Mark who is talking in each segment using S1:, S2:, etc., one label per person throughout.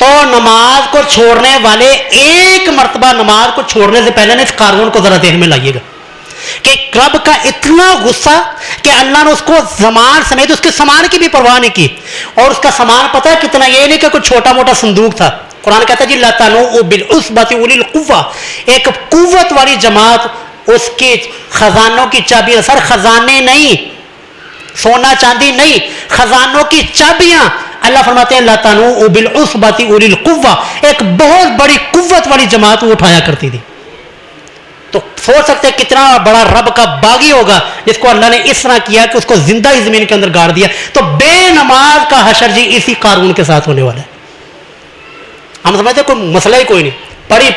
S1: تو نماز کو چھوڑنے والے ایک مرتبہ نماز کو چھوڑنے سے پہلے اس قارون کو ذرا ذہن میں لائیے گا کہ رب کا اتنا غصہ کہ اللہ نے اس کو زمان سمیت اس کے سامان کی بھی پرواہ نہیں کی. اور اس کا سامان پتہ ہے کتنا؟ یہ نہیں کہ کوئی چھوٹا موٹا صندوق تھا. قرآن کہتا ہے جی لا تنوء بالعصبۃ اولی القوہ، ایک قوت والی جماعت، اس کے خزانوں کی چابیاں، سر خزانے نہیں، سونا چاندی نہیں، خزانوں کی چابیاں. اللہ فرماتے ہیں لا تنوء بالعصبۃ اولی القوہ، ایک بہت بڑی قوت والی جماعت وہ اٹھایا کرتی تھی. تو سوچ سکتے ہیں کتنا بڑا رب کا باغی ہوگا جس کو اللہ نے اس طرح کیا کہ اس کو زندہ ہی زمین کے اندر گاڑ دیا. تو بے نماز کا حشر جی اسی قارون کے ساتھ ہونے والا ہے. ہم سمجھتے ہیں کوئی مسئلہ ہی کوئی نہیں،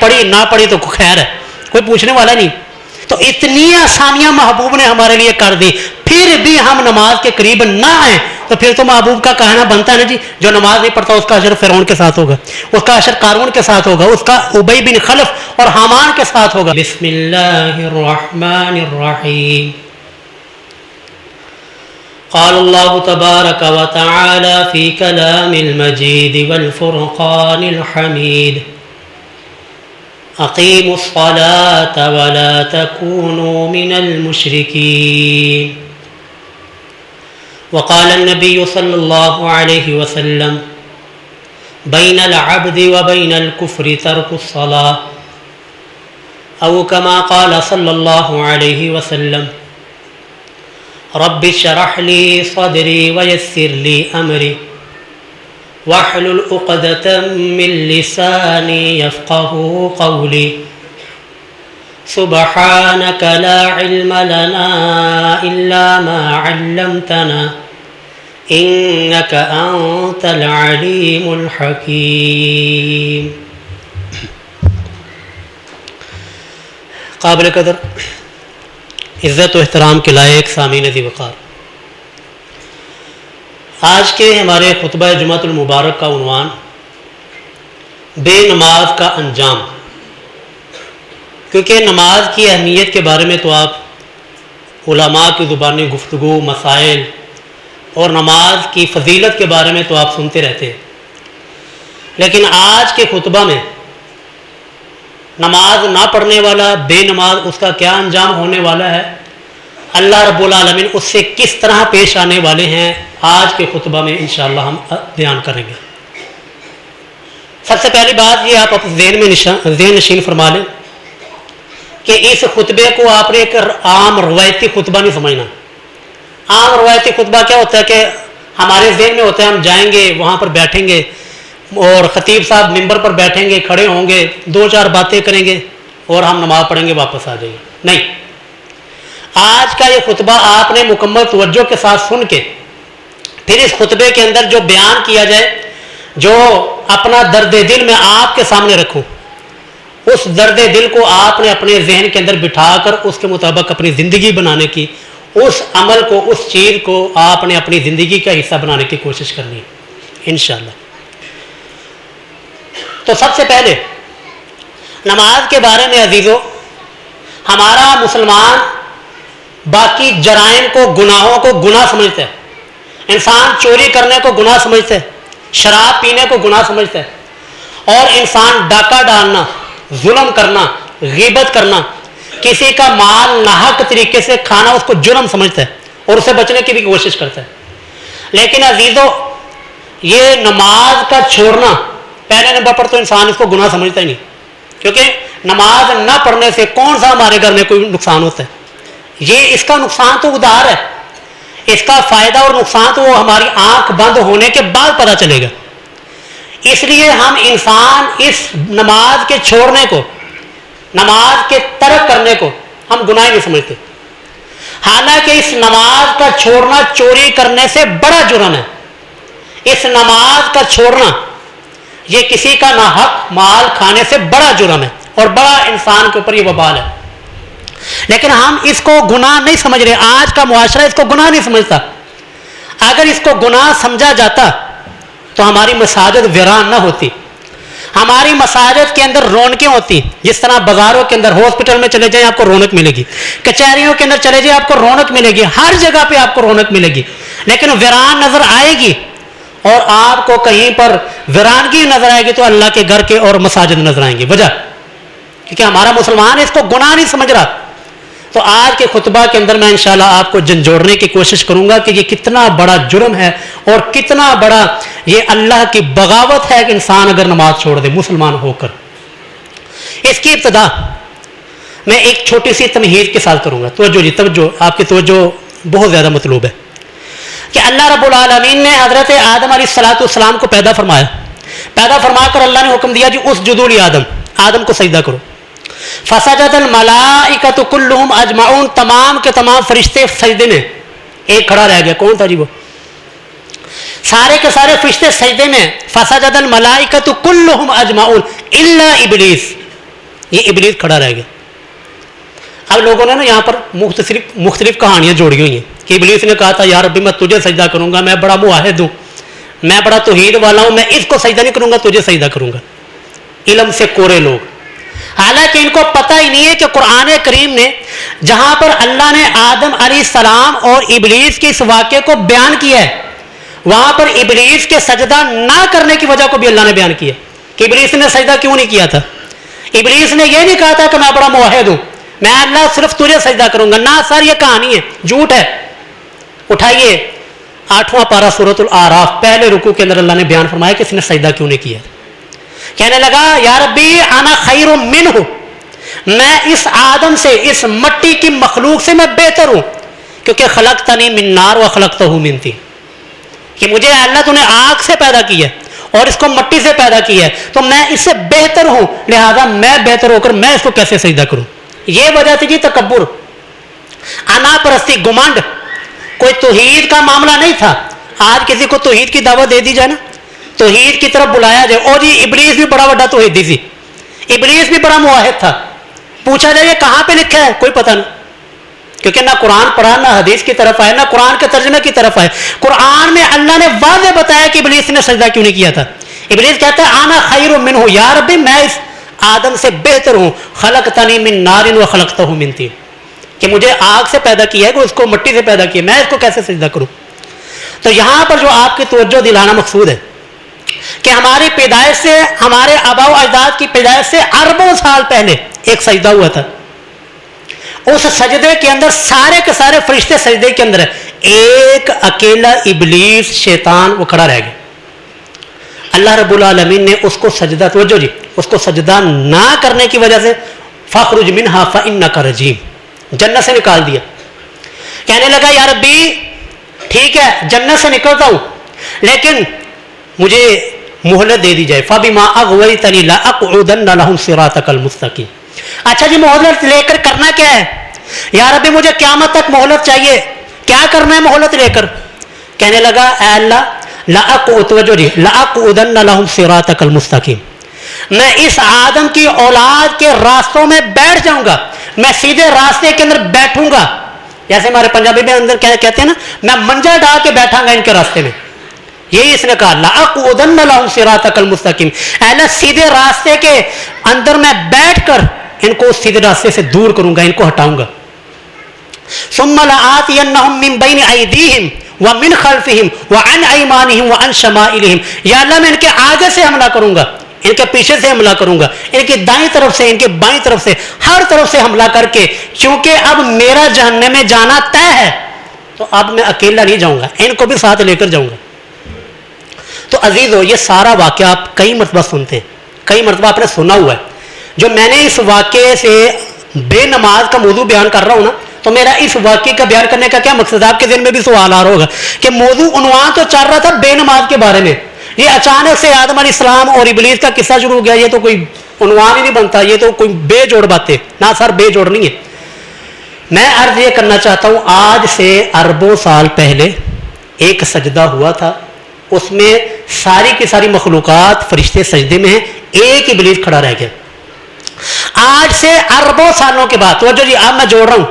S1: پڑھی نہ پڑھی تو خیر ہے، کوئی پوچھنے والا نہیں. تو اتنی آسانیاں محبوب نے ہمارے لیے کر دی، پھر بھی ہم نماز کے قریب نہ آئیں تو پھر تو محبوب کا کہنا بنتا ہے نا جی جو نماز نہیں پڑھتا اس کا حشر فرعون کے ساتھ ہوگا، اس کا حشر قارون کے ساتھ ہوگا، اس کا ابی بن خلف اور حامان کے ساتھ ہوگا. بسم اللہ الرحمن الرحیم. قال اللہ تبارک و تعالی فی کلام المجید والفرقان الحمید اقیموا الصلاة ولا تکونوا من المشرکین. وقال النبی صلی اللہ علیہ وسلم بین العبد وبین الکفر ترک الصلاة او کما قال صلی اللہ علیہ وسلم رب اشرح لی صدری ویسر لی امری واحلل عقدۃ من لسانی یفقهوا قولی سبحانک لا علم لنا الا ما علمتنا انک انت العلیم الحکیم. قابل قدر عزت و احترام کے لائق سامعین ذی وقار، آج کے ہمارے خطبہ جمعۃ المبارک کا عنوان بے نماز کا انجام. کیونکہ نماز کی اہمیت کے بارے میں تو آپ علماء کی زبانی گفتگو، مسائل اور نماز کی فضیلت کے بارے میں تو آپ سنتے رہتے ہیں، لیکن آج کے خطبہ میں نماز نہ پڑھنے والا، بے نماز، اس کا کیا انجام ہونے والا ہے، اللہ رب العالمین اس سے کس طرح پیش آنے والے ہیں، آج کے خطبہ میں انشاءاللہ ہم بیان کریں گے. سب سے پہلی بات یہ آپ ذہن نشین فرما لیں کہ اس خطبے کو آپ نے ایک عام روایتی خطبہ نہیں سمجھنا. عام روایتی خطبہ کیا ہوتا ہے کہ ہمارے ذہن میں ہوتا ہے ہم جائیں گے، وہاں پر بیٹھیں گے اور خطیب صاحب ممبر پر بیٹھیں گے، کھڑے ہوں گے، 2-4 باتیں کریں گے اور ہم نماز پڑھیں گے، واپس آ جائیں گے. نہیں، آج کا یہ خطبہ آپ نے مکمل توجہ کے ساتھ سن کے پھر اس خطبے کے اندر جو بیان کیا جائے، جو اپنا درد دل میں آپ کے سامنے رکھوں، اس درد دل کو آپ نے اپنے ذہن کے اندر بٹھا کر اس کے مطابق اپنی زندگی بنانے کی، اس عمل کو، اس چیز کو آپ نے اپنی زندگی کا حصہ بنانے کی کوشش کرنی ہے انشاءاللہ. تو سب سے پہلے نماز کے بارے میں عزیزو، ہمارا مسلمان باقی جرائم کو، گناہوں کو گناہ سمجھتا ہے. انسان چوری کرنے کو گناہ سمجھتا ہے، شراب پینے کو گناہ سمجھتا ہے، اور انسان ڈاکہ ڈالنا، ظلم کرنا، غیبت کرنا، کسی کا مال ناحق طریقے سے کھانا اس کو جرم سمجھتا ہے اور اسے بچنے کی بھی کوشش کرتا ہے. لیکن عزیزو، یہ نماز کا چھوڑنا، پہلے نمبر پر تو انسان اس کو گناہ سمجھتا ہی نہیں، کیونکہ نماز نہ پڑھنے سے کون سا ہمارے گھر میں کوئی نقصان ہوتا ہے. یہ اس کا نقصان تو ادھار ہے، اس کا فائدہ اور نقصان تو وہ ہماری آنکھ بند ہونے کے بعد پتہ چلے گا. اس لیے ہم انسان اس نماز کے چھوڑنے کو، نماز کے ترک کرنے کو ہم گناہ نہیں سمجھتے، حالانکہ اس نماز کا چھوڑنا چوری کرنے سے بڑا جرم ہے. اس نماز کا چھوڑنا یہ کسی کا ناحق مال کھانے سے بڑا جرم ہے اور بڑا انسان کے اوپر یہ وبال ہے. لیکن ہم اس کو گناہ نہیں سمجھ رہے. آج کا معاشرہ اس کو گناہ نہیں سمجھتا. اگر اس کو گناہ سمجھا جاتا تو ہماری مساجد ویران نہ ہوتی، ہماری مساجد کے اندر رونقیں ہوتی. جس طرح بازاروں کے اندر، ہاسپٹل میں چلے جائیں آپ کو رونق ملے گی، کچہریوں کے اندر چلے جائیں آپ کو رونق ملے گی، ہر جگہ پہ آپ کو رونق ملے گی. لیکن ویران نظر آئے گی اور آپ کو کہیں پر ویرانگی نظر آئے گی تو اللہ کے گھر کے اور مساجد نظر آئیں گے. وجہ کیونکہ ہمارا مسلمان اس کو گناہ نہیں سمجھ رہا. تو آج کے خطبہ کے اندر میں انشاءاللہ آپ کو جھنجھوڑنے کی کوشش کروں گا کہ یہ کتنا بڑا جرم ہے اور کتنا بڑا یہ اللہ کی بغاوت ہے کہ انسان اگر نماز چھوڑ دے مسلمان ہو کر. اس کی ابتدا میں ایک چھوٹی سی تمہید کے ساتھ کروں گا. توجہ جی توجہ, آپ کی توجہ بہت زیادہ مطلوب ہے کہ اللہ رب العالمین نے حضرت آدم علیہ السلام کو پیدا فرمایا. پیدا فرما کر اللہ نے حکم دیا جی اسجدوا لآدم, آدم کو سجدہ کرو. فسجد الملائکۃ کلہم اجمعون, تمام کے تمام فرشتے سجدے میں. ایک کھڑا رہ گیا, کون تھا جی وہ؟ سارے کے سارے فرشتے سجدے میں. فسجد الملائکۃ کلہم اجمعون الا ابلیس, یہ ابلیس کھڑا رہ گیا. اب لوگوں نے نا یہاں پر مختلف کہانیاں جوڑی ہوئی ہیں کہ ابلیس نے کہا تھا یا ربی میں تجھے سجدہ کروں گا, میں بڑا موحد ہوں, میں بڑا توحید والا ہوں, میں اس کو سجدہ نہیں کروں گا, تجھے سجدہ کروں گا. علم سے کورے لوگ. حالانکہ ان کو پتہ ہی نہیں ہے کہ قرآن کریم نے جہاں پر اللہ نے آدم علیہ السلام اور ابلیس کے اس واقعے کو بیان کیا ہے, وہاں پر ابلیس کے سجدہ نہ کرنے کی وجہ کو بھی اللہ نے بیان کیا کہ ابلیس نے سجدہ کیوں نہیں کیا تھا. ابلیس نے یہ نہیں کہا تھا کہ میں بڑا موحد ہوں, میں اللہ صرف تجھے سجدہ کروں گا. نہ سر, یہ کہانی ہے, جھوٹ ہے. اٹھائیے 8واں پارہ سورۃ الاعراف, پہلے رکوع کے اندر اللہ نے بیان فرمایا کہ اس نے سجدہ کیوں نہیں کیا. کہنے لگا یا ربی انا خیر منہ, میں اس آدم سے, اس مٹی کی مخلوق سے میں بہتر ہوں, کیونکہ خلقتنی من نار وخلقتہ من طین, کہ مجھے اللہ تو نے آگ سے پیدا کیا اور اس کو مٹی سے پیدا کیا ہے, تو میں اس سے بہتر ہوں, لہذا میں بہتر ہو کر میں اس کو کیسے سجدہ کروں. یہ وجہ تھی جی تکبر, انا پرستی, گمنڈ. کوئی توحید کا معاملہ نہیں تھا. آج کسی کو توحید کی دعوت دے دی جائے نا, توحید کی طرف بلایا جائے, اور جی ابلیس بھی بڑا بڑا توحیدی تھی, ابلیس بھی بڑا موحد تھا. پوچھا جائے یہ کہاں پہ لکھا ہے, کوئی پتہ نہیں, کیونکہ نہ قرآن پڑھا, نہ حدیث کی طرف آئے, نہ قرآن کے ترجمے کی طرف آئے. قرآن میں اللہ نے واضح بتایا کہ ابلیس نے سجدہ کیوں نہیں کیا تھا. ابلیس کہتا ہے انا خیر منہ, یا ربی میں اس آدم سے بہتر ہوں, خلقتنی من نار وخلقتہ من طین, کہ مجھے آگ سے پیدا کیا ہے, کہ اس کو مٹی سے پیدا کیا, میں اس کو کیسے سجدہ کروں. تو یہاں پر جو آپ کی توجہ دلانا مقصود ہے کہ ہماری پیدائش سے, ہمارے آباء و اجداد کی پیدائش سے اربوں سال پہلے ایک سجدہ ہوا تھا. اس سجدے کے اندر سارے کے سارے فرشتے سجدے کے اندر ہے, ایک اکیلا ابلیس شیطان وہ کھڑا رہ گیا. اللہ رب العالمین نے اس کو سجدہ, توجہ جی, اس کو سجدہ نہ کرنے کی وجہ سے فاخرج منہا فانک رجیم, جنت سے نکال دیا. کہنے لگا یا ربی ٹھیک ہے جنت سے نکلتا ہوں, لیکن مجھے مہلت دے دی جائے. فبما اغویتنی لاقعدن لهم صراطک المستقیم. اچھا جی مہلت لے کر کرنا کیا ہے؟ یا ربی مجھے قیامت تک مہلت چاہیے, کیا کرنا ہے مہلت لے کر؟ کہنے لگا اے اللہ لاقعدن لهم صراطک المستقیم, میں اس آدم کی اولاد کے راستوں میں بیٹھ جاؤں گا, میں سیدھے راستے کے اندر بیٹھوں گا. جیسے ہمارے پنجابی میں اندر کہتے ہیں نا, میں منجا ڈال کے بیٹھا گا ان کے راستے میں. یہی اس نے کہا لاقعدن لهم صراطک المستقیم, اے اللہ سیدھے راستے کے اندر میں بیٹھ کر ان کو سیدھے راستے سے دور کروں گا, ان کو ہٹاؤں گا. ثم لآتینہم من بین ایدیہم ومن خلفہم وعن ایمانہم وعن شمائلہم, یا اللہ میں ان کے آگے سے حملہ کروں گا, ان کے پیچھے سے حملہ کروں گا, ان کی دائیں طرف سے, ان کے بائیں طرف سے, ہر طرف سے حملہ کر کے, چونکہ اب میرا جہنم میں جانا طے ہے تو اب میں اکیلا نہیں جاؤں گا, ان کو بھی ساتھ لے کر جاؤں گا. تو عزیزو یہ سارا واقعہ آپ کئی مرتبہ سنتے ہیں, کئی مرتبہ آپ نے سنا ہوا ہے. جو میں نے اس واقعے سے بے نماز کا موضوع بیان کر رہا ہوں نا, تو میرا اس واقعے کا بیان کرنے کا کیا مقصد ہے؟ آپ کے ذہن میں بھی سوال آ رہا ہوگا کہ موضوع عنوان تو چل رہا تھا بے نماز کے بارے میں, یہ اچانک سے آدم علیہ السلام اور ابلیس کا قصہ شروع ہو گیا. یہ تو کوئی عنوان ہی نہیں بنتا, یہ تو کوئی بے جوڑ باتیں, نہ سر بے جوڑ نہیں ہے. میں عرض یہ کرنا چاہتا ہوں, آج سے اربوں سال پہلے ایک سجدہ ہوا تھا, اس میں ساری کی ساری مخلوقات فرشتے سجدے میں ہیں, ایک ابلیس کھڑا رہ گیا. آج سے اربوں سالوں کے بعد, توجہ جی اب میں جوڑ رہا ہوں,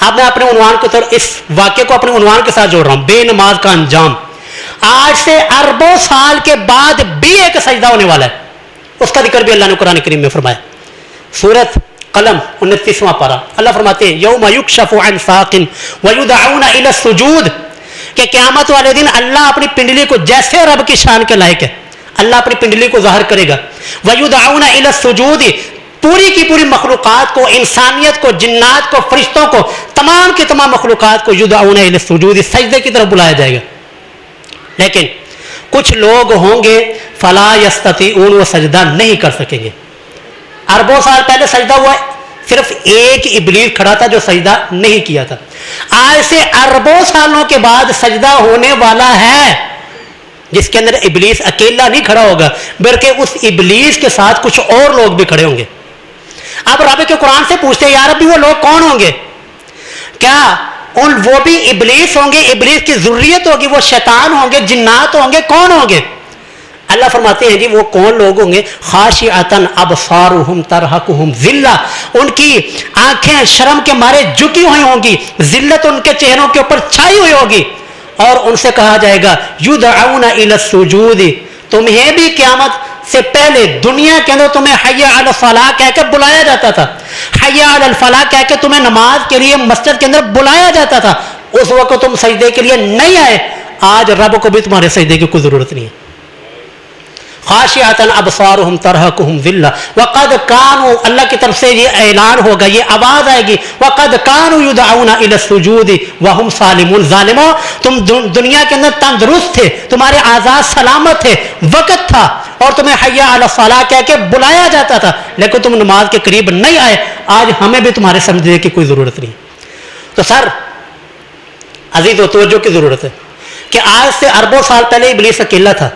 S1: اب میں اپنے عنوان کو اس واقعے کو اپنے عنوان کے ساتھ جوڑ رہا ہوں, بے نماز کا انجام. آج سے اربوں سال کے بعد بھی ایک سجدہ ہونے والا ہے, اس کا ذکر بھی اللہ نے قرآن کریم میں فرمایا. سورۃ قلم 29واں پارہ, اللہ فرماتے ہیں یوم یکشف عن ساق ویدعون الی السجود کہ قیامت والے دن اللہ اپنی پنڈلی کو جیسے رب کی شان کے لائق ہے اللہ اپنی پنڈلی کو ظاہر کرے گا. وَيُدْعَوْنَ إِلَى السُّجُودِ پوری کی پوری مخلوقات کو, انسانیت کو, جنات کو, فرشتوں کو, تمام کی تمام مخلوقات کو یدعون الی السجود سجدے کی طرف بلایا جائے گا. لیکن کچھ لوگ ہوں گے فلا یستطیعون وہ سجدہ نہیں کر سکیں گے. اربوں سال پہلے سجدہ ہوا ہے, صرف ایک ابلیس کھڑا تھا جو سجدہ نہیں کیا تھا. آج سے اربوں سالوں کے بعد سجدہ ہونے والا ہے جس کے اندر ابلیس اکیلا نہیں کھڑا ہوگا بلکہ اس ابلیس کے ساتھ کچھ اور لوگ بھی کھڑے ہوں گے. اب رب کے قرآن سے پوچھتے ہیں یا رب وہ لوگ کون ہوں گے؟ کیا وہ بھی ابلیس ہوں گے, ابلیس کی ذریت ہوگی, وہ شیطان ہوں گے, جنات ہوں گے, کون ہوں گے؟ اللہ فرماتے ہیں جی وہ کون لوگ ہوں گے؟ خاشعۃ ابصارہم ترہقہم ذلہ, ان کی آنکھیں شرم کے مارے جھکی ہوئی ہوں گی, ذلت ان کے چہروں کے اوپر چھائی ہوئی ہوگی, اور ان سے کہا جائے گا یدعون الی السجود تمہیں بھی قیامت سے پہلے دنیا کے اندر تمہیں حی علی الفلاح کہہ کے بلایا جاتا تھا, حی علی الفلاح کہہ کے تمہیں نماز کے لیے مسجد کے اندر بلایا جاتا تھا. اس وقت تم سجدے کے لیے نہیں آئے, آج رب کو بھی تمہارے سجدے کی کوئی ضرورت نہیں ہے. خاشعۃ ابصارہم ترہقہم ذلہ وقد کانوا, اللہ کی طرف سے یہ اعلان ہوگا, یہ آواز آئے گی, وقد کانوا یدعون الی السجود وہم سالمون. ظالموں تم دنیا کے اندر تندرست تھے, تمہارے اعضاء سلامت تھے, وقت تھا اور تمہیں حی علی الصلاۃ کہہ کے بلایا جاتا تھا, لیکن تم نماز کے قریب نہیں آئے. آج ہمیں بھی تمہارے سمجھنے کی کوئی ضرورت نہیں. تو سر عزیز و توجہ کی ضرورت ہے کہ آج سے اربوں سال پہلے ابلیس اکیلا تھا.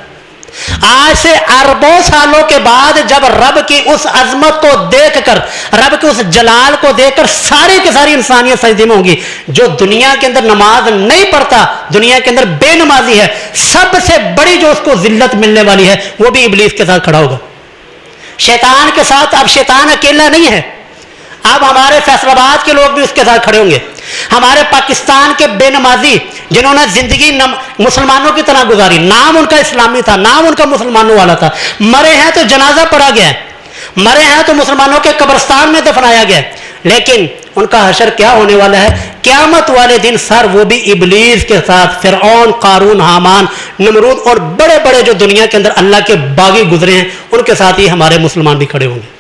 S1: آج سے اربوں سالوں کے بعد جب رب کی اس عظمت کو دیکھ کر, رب کے اس جلال کو دیکھ کر ساری کی ساری انسانیت سجدے میں ہوگی. جو دنیا کے اندر نماز نہیں پڑھتا, دنیا کے اندر بے نمازی ہے, سب سے بڑی جو اس کو ذلت ملنے والی ہے وہ بھی ابلیس کے ساتھ کھڑا ہوگا, شیطان کے ساتھ. اب شیطان اکیلا نہیں ہے, اب ہمارے فیصل آباد کے لوگ بھی اس کے ساتھ کھڑے ہوں گے. ہمارے پاکستان کے بے نمازی جنہوں نے زندگی مسلمانوں کی طرح گزاری, نام ان کا اسلامی تھا, نام ان کا مسلمانوں والا تھا, مرے ہیں تو جنازہ پڑھا گیا ہے, مرے ہیں تو مسلمانوں کے قبرستان میں دفنایا گیا ہے, لیکن ان کا حشر کیا ہونے والا ہے؟ قیامت والے دن سر وہ بھی ابلیس کے ساتھ, فرعون, قارون, حامان, نمرود اور بڑے بڑے جو دنیا کے اندر اللہ کے باغی گزرے ہیں ان کے ساتھ ہی ہمارے مسلمان بھی کھڑے ہوں گے.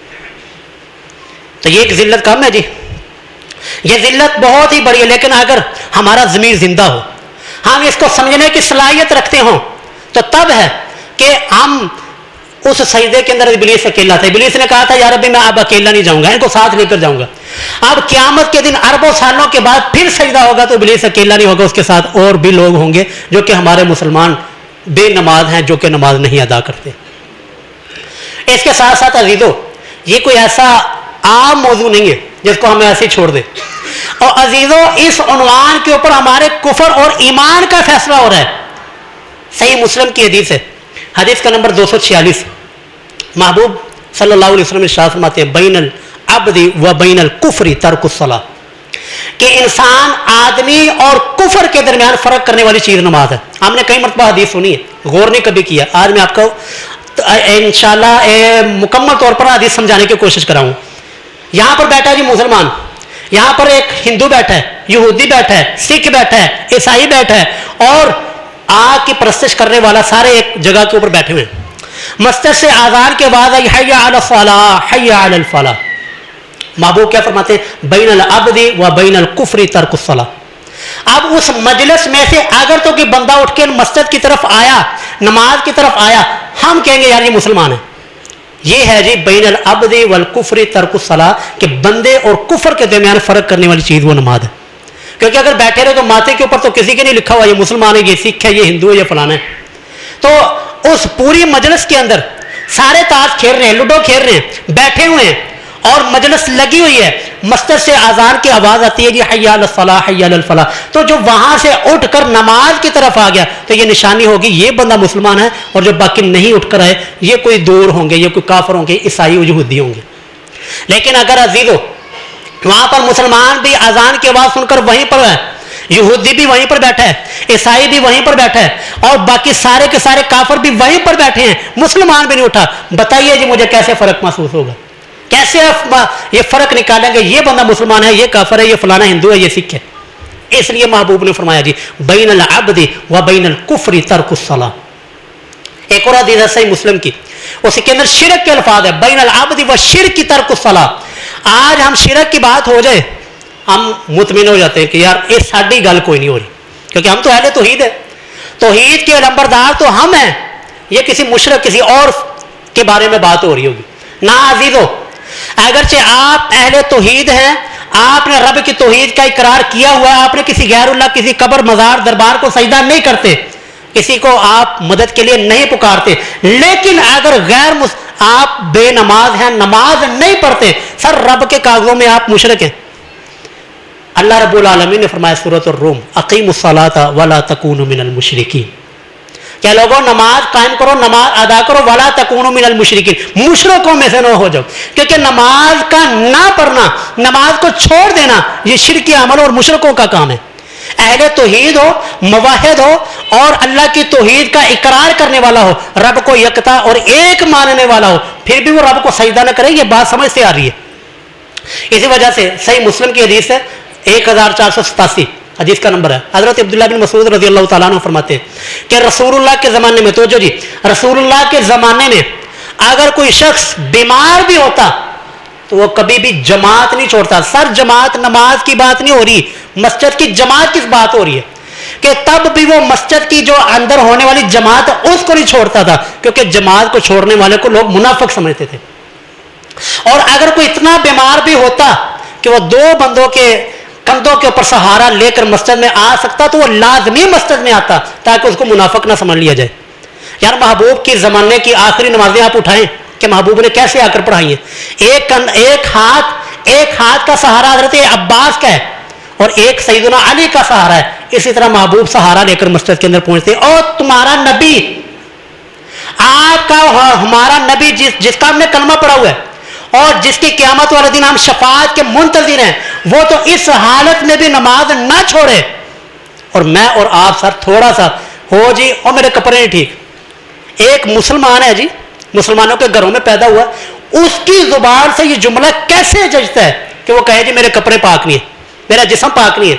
S1: تو یہ ایک ذلت کم ہے جی, یہ ذلت بہت ہی بڑی ہے. لیکن اگر ہمارا ضمیر زندہ ہو, ہم اس کو سمجھنے کی صلاحیت رکھتے ہوں, تو تب ہے کہ ہم اس سجدے کے اندر ابلیس اکیلا تھا. ابلیس نے کہا تھا یا ربی میں اب اکیلا نہیں جاؤں گا, ان کو ساتھ لے کر جاؤں گا. اب قیامت کے دن اربوں سالوں کے بعد پھر سجدہ ہوگا تو ابلیس اکیلا نہیں ہوگا, اس کے ساتھ اور بھی لوگ ہوں گے جو کہ ہمارے مسلمان بے نماز ہیں, جو کہ نماز نہیں ادا کرتے. اس کے ساتھ ساتھ عزیزو یہ کوئی ایسا عام موضوع نہیں ہے جس کو ہمیں ایسے چھوڑ دیں. اور عزیزو اس عنوان کے اوپر ہمارے کفر اور ایمان کا فیصلہ ہو رہا ہے. صحیح مسلم کی حدیث ہے, حدیث کا نمبر 246. محبوب صلی اللہ علیہ وسلم ارشاد فرماتے ہیں بین العبد و بین الکفر ترک الصلاۃ, کہ انسان آدمی اور کفر کے درمیان فرق کرنے والی چیز نماز ہے. ہم نے کئی مرتبہ حدیث سنی ہے, غور نہیں کبھی کیا. آج میں آپ کو انشاءاللہ مکمل طور پر حدیث سمجھانے کی کوشش کراؤں. یہاں پر بیٹھا ہے جی مسلمان, یہاں پر ایک ہندو بیٹھا ہے, یہودی بیٹھا ہے, سکھ بیٹھا ہے, عیسائی بیٹھا ہے, اور آگ کی پرستش کرنے والا سارے ایک جگہ کے اوپر بیٹھے ہوئے ہیں. مسجد سے آذان کے بعد آئی حی علی الصلاۃ حی علی الفلاح. محبوب کیا فرماتے ہیں بین العبد و بین الکفر ترک الصلاۃ. اب اس مجلس میں سے اگر تو کوئی بندہ اٹھ کے مسجد کی طرف آیا, نماز کی طرف آیا, ہم کہیں گے یار یہ مسلمان ہے. یہ ہے جی بین العبد والکفر ترک الصلاۃ, کہ بندے اور کفر کے درمیان فرق کرنے والی چیز وہ نماز ہے. کیونکہ اگر بیٹھے رہے تو ماتھے کے اوپر تو کسی کے نہیں لکھا ہوا یہ مسلمان ہے, یہ سکھ ہے, یہ ہندو ہے, یہ فلانا ہے. تو اس پوری مجلس کے اندر سارے تاش کھیل رہے ہیں, لوڈو کھیل رہے ہیں, بیٹھے ہوئے ہیں, اور مجلس لگی ہوئی ہے. مسجد سے اذان کی آواز آتی ہے جی حی علی الصلاۃ حی علی الفلاح. تو جو وہاں سے اٹھ کر نماز کی طرف آ گیا تو یہ نشانی ہوگی یہ بندہ مسلمان ہے, اور جو باقی نہیں اٹھ کر آئے یہ کوئی دور ہوں گے, یہ کوئی کافر ہوں گے, عیسائی و یہودی ہوں گے. لیکن اگر عزیزو وہاں پر مسلمان بھی اذان کی آواز سن کر وہیں پر ہے, یہودی بھی وہیں پر بیٹھا ہے, عیسائی بھی وہیں پر بیٹھا ہے, اور باقی سارے کے سارے کافر بھی وہیں پر بیٹھے ہیں, مسلمان بھی نہیں اٹھا, بتائیے جی مجھے کیسے فرق محسوس ہوگا؟ کیسے یہ فرق نکالیں گے یہ بندہ مسلمان ہے, یہ کافر ہے, یہ فلانا ہندو ہے, یہ سکھ ہے؟ اس لیے محبوب نے فرمایا جی بین العبد و بین الکفر ترک الصلاۃ. ایک اور حدیث ہے صحیح مسلم کی, اس کے اندر شرک کے الفاظ ہے بین العبد و شرک ترک الصلاۃ. آج ہم شرک کی بات ہو جائے ہم مطمئن ہو جاتے ہیں کہ یار یہ ساری گل کوئی نہیں ہو رہی, کیونکہ ہم تو اہل توحید ہے, توحید کے لمبردار تو ہم ہیں, یہ کسی مشرک کسی اور کے بارے میں بات ہو رہی ہوگی. نہ عزیزو, اگرچہ آپ اہل توحید ہیں, آپ نے رب کی توحید کا اقرار کیا ہوا ہے, آپ نے کسی غیر اللہ کسی قبر مزار دربار کو سجدہ نہیں کرتے, کسی کو آپ مدد کے لیے نہیں پکارتے, لیکن اگر آپ بے نماز ہیں, نماز نہیں پڑھتے, سر رب کے کاغذوں میں آپ مشرک ہیں. اللہ رب العالمین نے فرمایا سورۃ الروم اقیموا الصلاۃ ولا تکونوا من المشرکین, کیا لوگوں نماز قائم کرو, نماز ادا کرو, ولا تکونوا من المشرکین, مشرکوں میں سے نہ ہو جاؤ, کیونکہ نماز کا نہ پڑھنا, نماز کو چھوڑ دینا, یہ شرکی عمل اور مشرکوں کا کام ہے. اہل توحید ہو, موحد ہو اور اللہ کی توحید کا اقرار کرنے والا ہو, رب کو یکتا اور ایک ماننے والا ہو, پھر بھی وہ رب کو سجدہ نہ کرے, یہ بات سمجھ سے آ رہی ہے. اسی وجہ سے صحیح مسلم کی حدیث ہے 1487 حدیث کا نمبر ہے, حضرت عبداللہ بن مسعود رضی اللہ تعالیٰ عنہ فرماتے ہیں کہ رسول اللہ کے زمانے میں, توجہ جی, رسول اللہ کے زمانے میں اگر کوئی شخص بیمار بھی ہوتا تو وہ کبھی بھی جماعت نہیں چھوڑتا. سر جماعت نماز کی بات نہیں ہو رہی, مسجد کی جماعت کی بات ہو رہی ہے, کہ تب بھی وہ مسجد کی جو اندر ہونے والی جماعت اس کو نہیں چھوڑتا تھا, کیونکہ جماعت کو چھوڑنے والے کو لوگ منافق سمجھتے تھے. اور اگر کوئی اتنا بیمار بھی ہوتا کہ وہ 2 بندوں کے کندھوں کے اوپر سہارا لے کر مسجد میں آ سکتا تو وہ لازمی مسجد میں آتا تاکہ اس کو منافق نہ سمجھ لیا جائے. یار محبوب کی زمانے کی آخری نمازیں آپ اٹھائیں کہ محبوب نے کیسے آ کر پڑھائی ہیں. ایک ہاتھ کا سہارا حضرت عباس کا ہے اور ایک سیدنا علی کا سہارا ہے. اسی طرح محبوب سہارا لے کر مسجد کے اندر پہنچتے, اور تمہارا نبی, آپ کا ہمارا نبی جس کا ہم نے کلمہ پڑھا ہوا ہے اور جس کی قیامت والے دن ہم شفاعت کے منتظر ہیں, وہ تو اس حالت میں بھی نماز نہ چھوڑے. اور میں اور آپ سر تھوڑا سا ہو جی اور میرے کپڑے نہیں ٹھیک, ایک مسلمان ہے جی, مسلمانوں کے گھروں میں پیدا ہوا, اس کی زبان سے یہ جملہ کیسے ججتا ہے کہ وہ کہے جی میرے کپڑے پاک نہیں ہے, میرا جسم پاک نہیں ہے.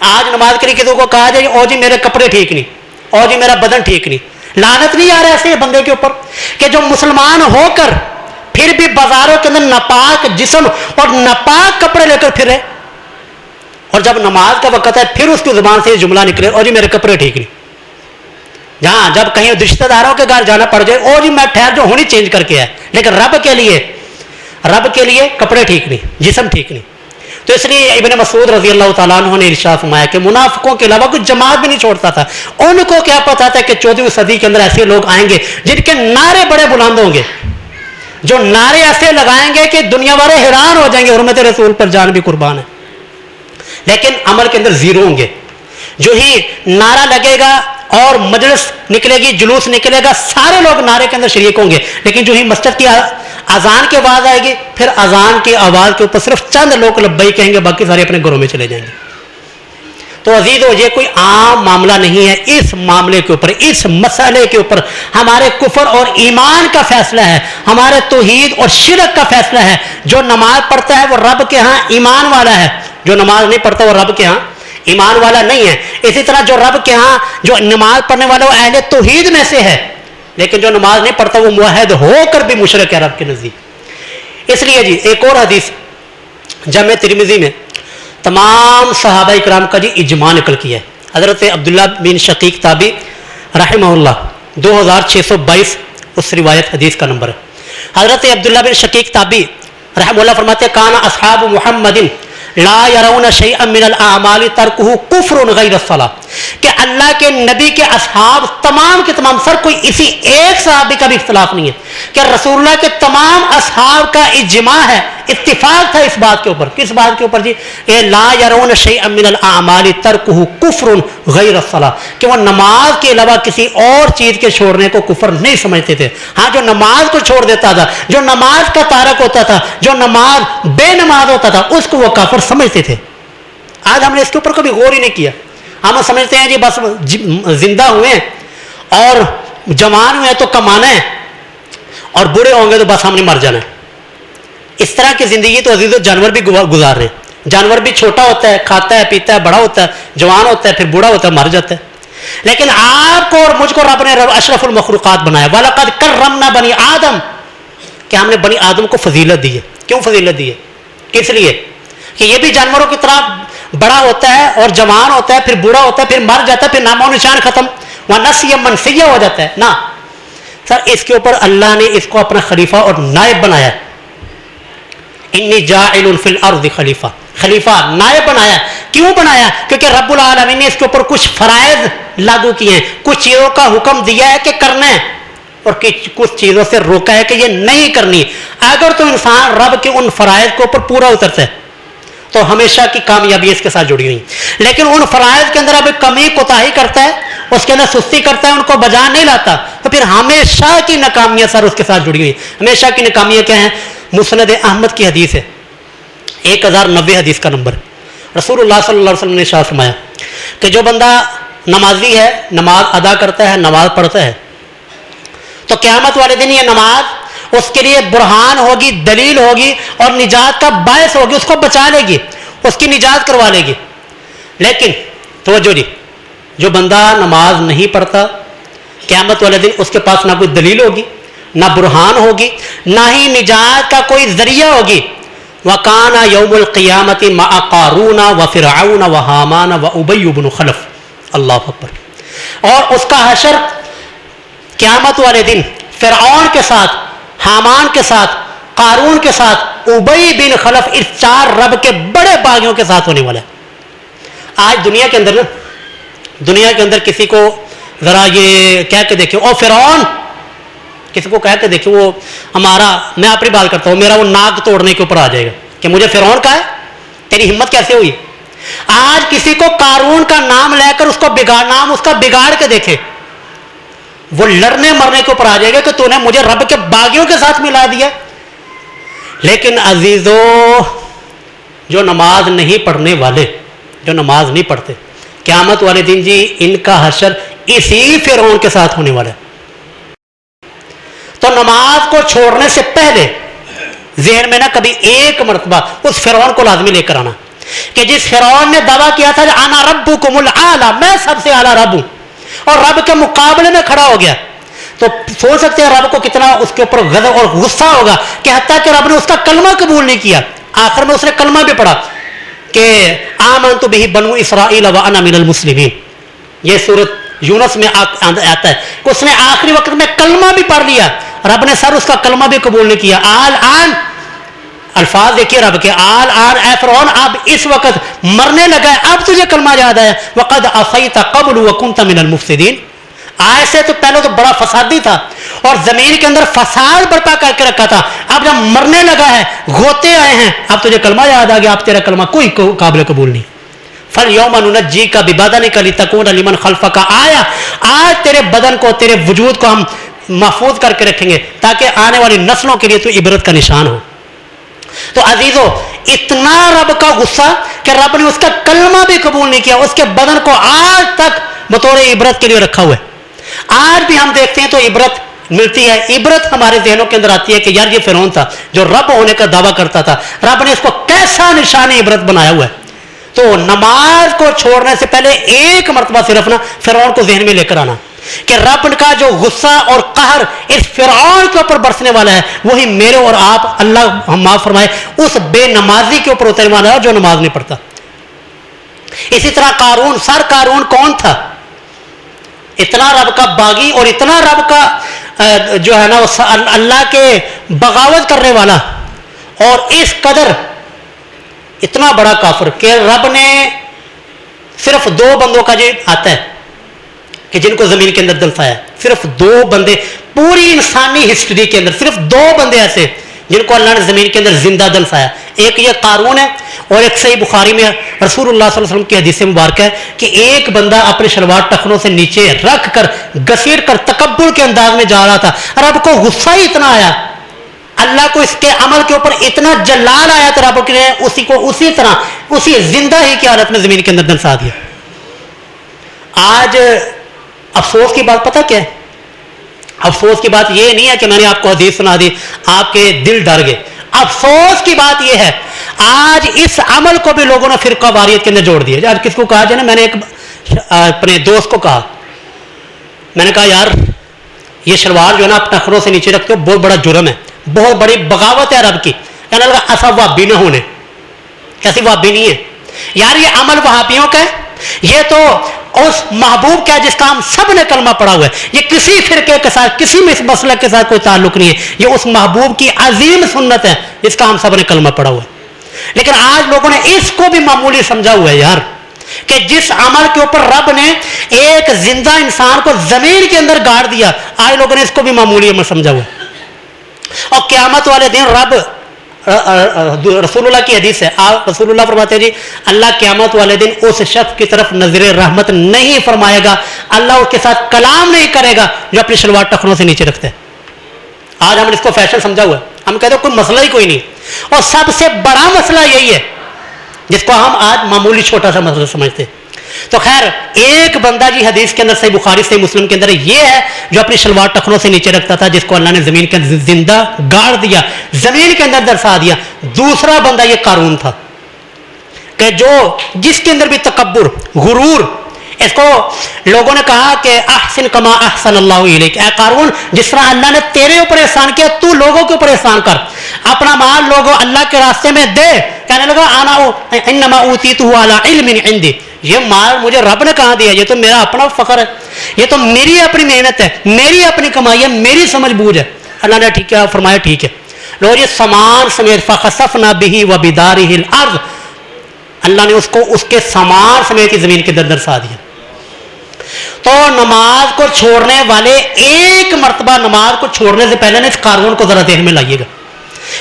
S1: آج نماز کے لیے کسی کو کہا جائے او جی میرے کپڑے ٹھیک نہیں, او جی میرا بدن ٹھیک نہیں, لعنت نہیں آ رہا ایسے بندے کے اوپر کہ جو مسلمان ہو کر پھر بھی بازاروں کے اندر ناپاک جسم اور ناپاک کپڑے لے کر پھرے, اور جب نماز کا وقت ہے پھر اس کی زبان سے یہ جملہ نکلے او جی میرے کپڑے ٹھیک نہیں. جہاں جب کہیں رشتہ داروں کے گھر جانا پڑ جائے او جی میں ٹھہر جو ہونی چینج کر کے ہے, لیکن رب کے لیے کپڑے ٹھیک نہیں, جسم ٹھیک نہیں. تو اس لیے ابن مسعود رضی اللہ تعالیٰ عنہ نے ارشاد فرمایا کہ منافقوں کے علاوہ کوئی جماعت بھی نہیں چھوڑتا تھا. ان کو کیا پتا تھا کہ 14ویں صدی کے اندر ایسے لوگ آئیں گے جن کے نعرے بڑے بلند ہوں گے, جو نعرے ایسے لگائیں گے کہ دنیا والے حیران ہو جائیں گے, حرمت رسول پر جان بھی قربان ہے, لیکن عمل کے اندر زیرو ہوں گے. جو ہی نعرہ لگے گا اور مجلس نکلے گی, جلوس نکلے گا, سارے لوگ نعرے کے اندر شریک ہوں گے, لیکن جو ہی مسجد کی اذان کی آواز آئے گی پھر اذان کی آواز کے اوپر صرف چند لوگ لبیک کہیں گے, باقی سارے اپنے گھروں میں چلے جائیں گے. تو عزیزو یہ کوئی عام معاملہ نہیں ہے, اس معاملے کے اوپر, اس مسئلے کے اوپر ہمارے کفر اور ایمان کا فیصلہ ہے, ہمارے توحید اور شرک کا فیصلہ ہے. جو نماز پڑھتا ہے وہ رب کے ہاں ایمان والا ہے, جو نماز نہیں پڑھتا وہ رب کے ہاں ایمان والا نہیں ہے. اسی طرح جو رب کے ہاں جو نماز پڑھنے والا وہ اہل توحید میں سے ہے, لیکن جو نماز نہیں پڑھتا وہ موحد ہو کر بھی مشرک ہے رب کے نزدیک. اس لیے جی ایک اور حدیث جامع ترمذی میں تمام صحابہ اکرام کا جی اجماع نکل کیا ہے. حضرت عبداللہ بن شقیق تابعی رحمہ اللہ 2622 اس روایت حدیث کا نمبر ہے. حضرت عبداللہ بن شقیق تابعی رحمہ اللہ فرماتے کان اصحاب محمد لا يرون شيئا من الاعمال ترکہ کفر غیر الصلاۃ, کہ اللہ کے نبی کے اصحاب تمام کے تمام, سر کوئی اسی ایک صحابی کا بھی اختلاف نہیں ہے کہ رسول اللہ کے تمام اصحاب کا اجماع ہے, اتفاق تھا اس بات کے اوپر. کس بات کے اوپر جی؟ کہ لا يرون شيئا من الاعمال ترکہ کفر غیر الصلاۃ, کہ وہ نماز کے علاوہ کسی اور چیز کے چھوڑنے کو کفر نہیں سمجھتے تھے. ہاں جو نماز کو چھوڑ دیتا تھا, جو نماز کا تارک ہوتا تھا, جو نماز بے نماز ہوتا تھا, اس کو وہ کافر سمجھتے تھے. آج ہم نے اس کے اوپر کبھی غور ہی نہیں کیا. ہم سمجھتے ہیں جی بس زندہ ہوئے اور جوان ہوئے تو کمانا ہے اور بوڑھے ہوں گے تو بس ہم نے مر جانا ہے. اس طرح کی زندگی تو عزیز و جانور بھی گزار رہے ہیں. جانور بھی چھوٹا ہوتا ہے، کھاتا ہے، پیتا ہے، بڑا ہوتا ہے، جوان ہوتا ہے، پھر بوڑھا ہوتا ہے، مر جاتا ہے. لیکن آپ کو اور مجھ کو رب نے اشرف المخلوقات بنایا. وَلَقَدْ كَرَّمْنَا بَنِي آدم، کہ ہم نے بنی آدم کو فضیلت دی ہے. کیوں فضیلت دی ہے؟ کس لیے؟ کہ یہ بھی جانوروں کی طرح بڑا ہوتا ہے اور جوان ہوتا ہے، پھر بوڑھا ہوتا ہے، پھر مر جاتا ہے، پھر نام و نشان ختم، وہاں نسیہ منسیہ ہو جاتا ہے نا. سر اس کے اوپر اللہ نے اس کو اپنا خلیفہ اور نائب بنایا. انی جاعل فی الارض خلیفہ، خلیفہ نائب بنایا. کیوں بنایا؟ کیونکہ رب العالمین نے اس کے اوپر کچھ فرائض لاگو کیے ہیں، کچھ چیزوں کا حکم دیا ہے کہ کرنا ہے اور کچھ چیزوں سے روکا ہے کہ یہ نہیں کرنی. اگر تو انسان رب کے ان فرائض کے اوپر پورا اترتا ہے تو ہمیشہ کی کامیابی اس کے ساتھ جڑی ہوئی. لیکن ان فرائض کے اندر اب کمی کوتاہی کرتا ہے، اس کے اندر سستی کرتا ہے، ان کو بجا نہیں لاتا، تو پھر ہمیشہ کی ناکامیاں سر اس کے ساتھ جڑی ہوئی. ہمیشہ کی ناکامیاں کیا ہیں؟ مسند احمد کی حدیث ہے، 1090 حدیث کا نمبر. رسول اللہ صلی اللہ علیہ وسلم نے ارشاد فرمایا کہ جو بندہ نمازی ہے، نماز ادا کرتا ہے، نماز پڑھتا ہے، تو قیامت والے دن یہ نماز اس کے لیے برہان ہوگی، دلیل ہوگی اور نجات کا باعث ہوگی، اس کو بچا لے گی، اس کی نجات کروا لے گی. لیکن توجہ جی، جو بندہ نماز نہیں پڑھتا، قیامت والے دن اس کے پاس نہ کوئی دلیل ہوگی، نہ برہان ہوگی، نہ ہی نجات کا کوئی ذریعہ ہوگی. وَكَانَ يَوْمُ الْقِيَامَةِ مَعَ قَارُونَ وَفِرْعَوْنَ وَحَامَانَ وَأُبَيُّ بْنُ خَلَف. اللہ اکبر. اور اس کا حشر قیامت والے دن فرعون کے ساتھ، حامان کے ساتھ، قارون کے ساتھ، ابی بن خلف، اس چار رب کے بڑے باغیوں کے ساتھ ہونے والا ہے. آج دنیا کے اندر نا، دنیا کے اندر کسی کو ذرا یہ کہہ کے دیکھیں او فرعون، کسی کو کہہ کے دیکھیں وہ ہمارا، میں اپنی بات کرتا ہوں، میرا وہ ناک توڑنے کے اوپر آ جائے گا کہ مجھے فرعون کا ہے، تیری ہمت کیسے ہوئی. آج کسی کو قارون کا نام لے کر اس کو نام اس کا بگاڑ کے دیکھے، وہ لڑنے مرنے کے اوپر آ جائے گا کہ تو نے مجھے رب کے باغیوں کے ساتھ ملا دیا. لیکن عزیزو، جو نماز نہیں پڑھنے والے، جو نماز نہیں پڑھتے، قیامت والے دن جی ان کا حشر اسی فرعون کے ساتھ ہونے والا ہے. تو نماز کو چھوڑنے سے پہلے ذہن میں نا کبھی ایک مرتبہ اس فرعون کو لازمی لے کر آنا کہ جس فرعون نے دعویٰ کیا تھا انا ربکم الاعلی، میں سب سے اعلیٰ رب ہوں، اور رب کے مقابلے میں کھڑا ہو گیا. تو سوچ سکتے ہیں رب کو کتنا اس کے اوپر غضب اور غصہ ہوگا کہ حتیٰ کہ رب نے اس کا کلمہ قبول نہیں کیا. آخر میں اس نے کلمہ بھی پڑھا کہ آمنت بہ بنو اسرائیل وانا من المسلمین. یہ سورۃ یونس میں آتا ہے کہ اس نے آخری وقت میں کلمہ بھی پڑھ لیا، رب نے سر اس کا کلمہ بھی قبول نہیں کیا. آن الفاظ دیکھیے رب کے، آن اے فرعون اب اس وقت مرنے لگا ہے، اب تجھے کلمہ یاد آیا. وقد عصیت قبل وکنت من المفسدین، آج سے تو پہلے تو بڑا فسادی تھا اور زمین کے اندر فساد برپا کر کے رکھا تھا، اب جب مرنے لگا ہے، غوطے آئے ہیں، اب تجھے کلمہ یاد آ گیا، اب تیرا کلمہ کوئی قابل قبول نہیں. فَالْيَوْمَ نُنَجِّيكَ بِبَدَنِكَ لِتَكُونَ لِمَنْ خَلْفَكَ آیَةً، آج تیرے بدن کو، تیرے وجود کو ہم محفوظ کر کے رکھیں گے تاکہ آنے والی نسلوں کے لیے تو عبرت کا نشان ہو. تو عزیزو، اتنا رب کا غصہ کہ رب نے اس کا کلمہ بھی قبول نہیں کیا، اس کے بدن کو آج تک بطور عبرت کے لیے رکھا ہوا ہے. آج بھی ہم دیکھتے ہیں تو عبرت ملتی ہے، عبرت ہمارے ذہنوں کے اندر آتی ہے کہ یار یہ فرعون تھا جو رب ہونے کا دعویٰ کرتا تھا، رب نے اس کو کیسا نشان عبرت بنایا ہوا ہے. تو نماز کو چھوڑنے سے پہلے ایک مرتبہ صرف نا فرعون کو ذہن میں لے کر آنا کہ رب کا جو غصہ اور قہر اس فرعون کے اوپر برسنے والا ہے وہی میرے اور آپ، اللہ ہم معاف فرمائے، اس بے نمازی کے اوپر اترنے والا ہے جو نماز نہیں پڑھتا. اسی طرح قارون، سر قارون کون تھا؟ اتنا رب کا باغی اور اتنا رب کا جو ہے نا اللہ کے بغاوت کرنے والا، اور اس قدر اتنا بڑا کافر کہ رب نے صرف 2 بندوں کا جو آتا ہے کہ جن کو زمین کے اندر دلسایا، صرف 2 بندے پوری انسانی ہسٹری کے اندر، صرف 2 بندے ایسے جن کو اللہ نے زمین کے اندر زندہ دلسایا. ایک یہ قارون ہے، اور ایک صحیح بخاری میں رسول اللہ صلی اللہ علیہ وسلم کی حدیث مبارک ہے کہ ایک بندہ اپنے شلوار ٹخنوں سے نیچے رکھ کر گھسیٹ کر تکبر کے انداز میں جا رہا تھا. رب کو غصہ ہی اتنا آیا، اللہ کو اس کے عمل کے اوپر اتنا جلال آیا تو رب نے اسی کو اسی طرح اسی زندہ ہی کی حالت میں زمین کے اندر دلسا دیا. آج افسوس کی بات پتہ کیا ہے؟ افسوس کی بات یہ نہیں ہے کہ میں نے آپ کو حدیث سنا دی آپ کے دل ڈر گئے. افسوس کی بات یہ ہے آج اس عمل کو بھی لوگوں نے فرقہ واریت کے اندر جوڑ دیا. آج کس کو کہا جائے نا, میں نے ایک اپنے دوست کو کہا, میں نے کہا یار یہ شلوار جو ہے نا اپنے نخروں سے نیچے رکھتے ہو, بہت بڑا جرم ہے, بہت بڑی بغاوت ہے عرب کی. کہنے لگا ایسا وہابی نہ ہونے, ایسی وہابی نہیں ہے یار, یہ عمل وہابیوں کا ہے, یہ تو اس محبوب کا ہے جس کا ہم سب نے کلمہ پڑھا ہوا ہے, یہ کسی فرقے کے ساتھ کسی مسلک کے ساتھ کوئی تعلق نہیں ہے, یہ اس محبوب کی عظیم سنت ہے جس کا ہم سب نے کلمہ پڑھا ہوا ہے. لیکن آج لوگوں نے اس کو بھی معمولی سمجھا ہوا ہے یار, کہ جس عمل کے اوپر رب نے ایک زندہ انسان کو زمین کے اندر گاڑ دیا, آج لوگوں نے اس کو بھی معمولی عمل سمجھا ہوا ہے. اور قیامت والے دن رب, رسول اللہ کی حدیث ہے, رسول اللہ فرماتے ہیں جی اللہ قیامت والے دن اس شخص کی طرف نظر رحمت نہیں فرمائے گا, اللہ اس کے ساتھ کلام نہیں کرے گا جو اپنی شلوار ٹخنوں سے نیچے رکھتے ہیں. آج ہم نے اس کو فیشن سمجھا ہوا ہے, ہم کہتے ہیں کوئی مسئلہ ہی کوئی نہیں, اور سب سے بڑا مسئلہ یہی ہے جس کو ہم آج معمولی چھوٹا سا مسئلہ سمجھتے ہیں. تو خیر ایک بندہ جی حدیث کے اندر صحیح بخاری صحیح مسلم کے اندر یہ ہے جو اپنی شلوار ٹخنوں سے نیچے رکھتا تھا, جس کو اللہ نے زمین کے اندر زندہ گاڑ دیا, زمین کے اندر درسا دیا. دوسرا بندہ یہ قارون تھا کہ جس کے اندر بھی تکبر, غرور, اس کو لوگوں نے کہا کہ احسن کما احسن اللہ الیک, اے قارون جس طرح اللہ نے تیرے اوپر احسان کیا تو لوگوں کے اوپر احسان کر, اپنا مال لوگوں اللہ کے راستے میں دے. کہنے لگا انا انما اوتیتہ علی علم عندی, یہ مال مجھے رب نے کہاں دیا, یہ تو میرا اپنا فخر ہے, یہ تو میری اپنی محنت ہے, میری اپنی کمائی ہے, میری سمجھ بوجھ ہے. اللہ نے ٹھیک ہے فرمایا ٹھیک ہے لو یہ سامان سمیت فخسفنا به وبدارہ الارض, اللہ نے اس کو اس کے سامان سمیت زمین کے اندر درسا دیا. تو نماز کو چھوڑنے والے ایک مرتبہ نماز کو چھوڑنے سے پہلے نے اس قارون کو ذرا ذہن میں لائیے گا